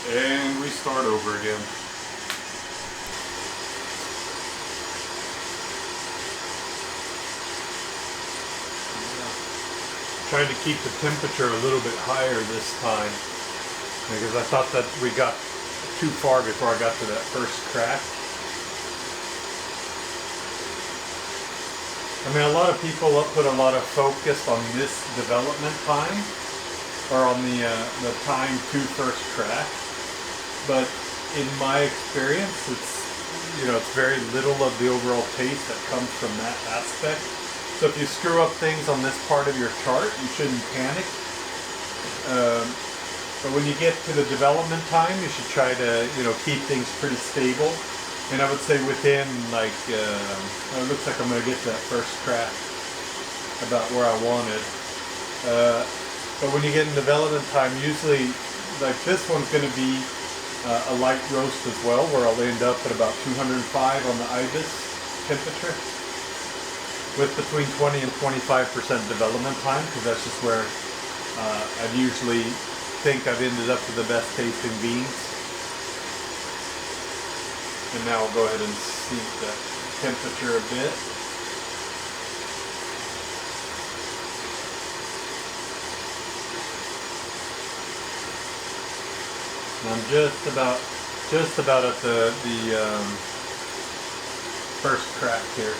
And we start over again. Tried to keep the temperature a little bit higher this time because I thought that we got too far before I got to that first crack. I mean, a lot of people put a lot of focus on this development time, or on the time to first crack. But in my experience, it's very little of the overall taste that comes from that aspect. So if you screw up things on this part of your chart, you shouldn't panic. But when you get to the development time, you should try to keep things pretty stable. And I would say within it looks like I'm going to get to that first crack about where I wanted. But when you get in development time, usually like this one's going to be a light roast as well, where I'll end up at about 205 on the IBIS temperature, with between 20 and 25% development time, because that's just where I'd usually think I've ended up with the best tasting beans. And now I'll go ahead and seek the temperature a bit. I'm just about at the first crack here.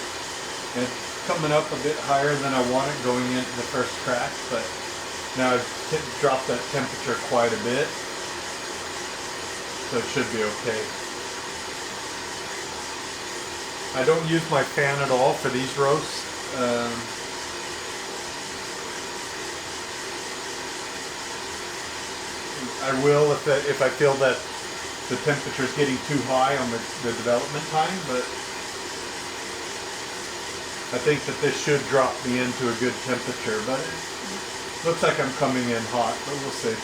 And it's coming up a bit higher than I want it going into the first crack, but now I've dropped that temperature quite a bit, so it should be okay. I don't use my fan at all for these roasts. I will if I feel that the temperature is getting too high on the development time, but I think that this should drop me into a good temperature. But it looks like I'm coming in hot, but we'll see.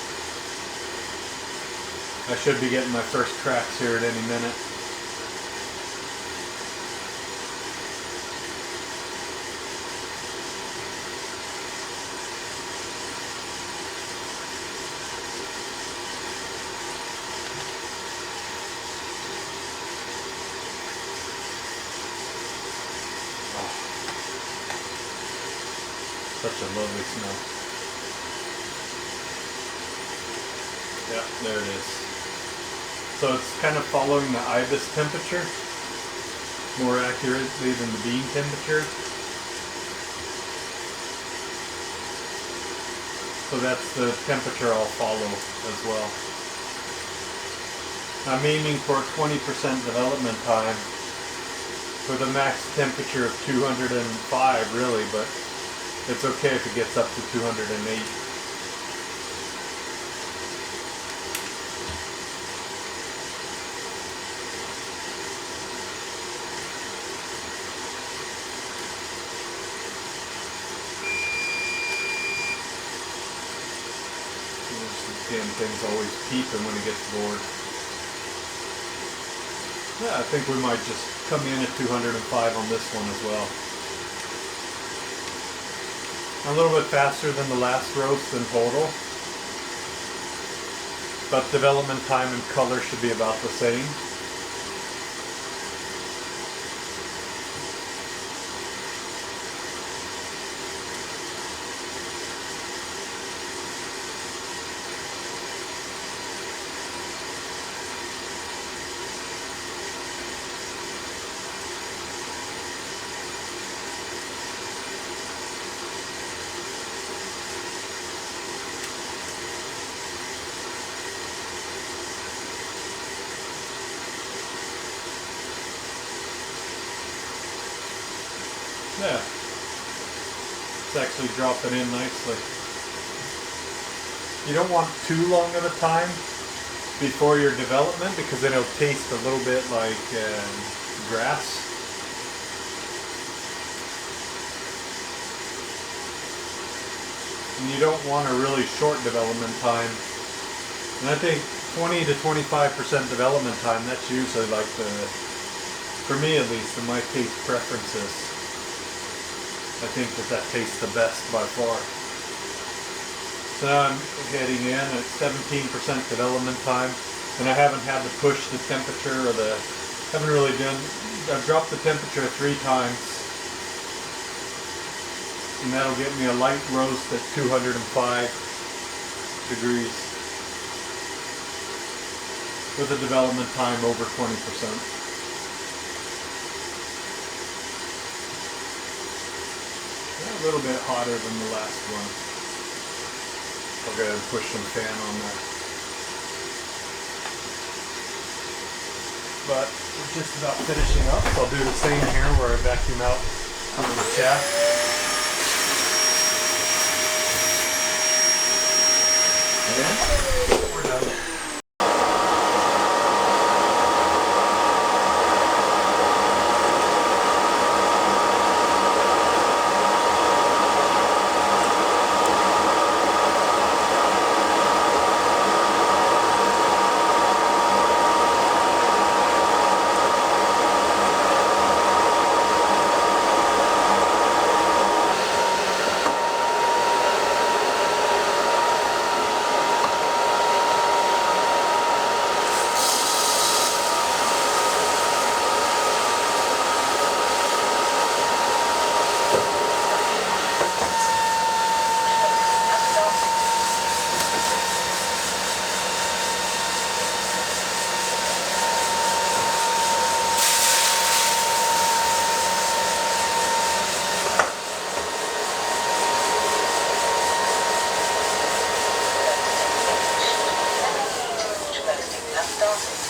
I should be getting my first cracks here at any minute. Such a lovely smell. Yeah, there it is. So it's kind of following the IBIS temperature more accurately than the bean temperature. So that's the temperature I'll follow as well. I'm aiming for 20% development time with a max temperature of 205 really, but it's okay if it gets up to 208. This damn thing's always peeping when it gets bored. Yeah, I think we might just come in at 205 on this one as well. A little bit faster than the last roast in total, but development time and color should be about the same. Yeah. It's actually dropping in nicely. You don't want too long of a time before your development because then it'll taste a little bit like grass. And you don't want a really short development time. And I think 20 to 25% development time, that's usually like for me at least, in my taste preferences, I think that tastes the best by far. So now I'm heading in at 17% development time, and I haven't had to push the temperature or haven't really done, I've dropped the temperature 3 times, and that'll get me a light roast at 205 degrees with a development time over 20%. A little bit hotter than the last one. I'll go ahead and push some fan on that. But we're just about finishing up, so I'll do the same here where I vacuum out some of the chaff.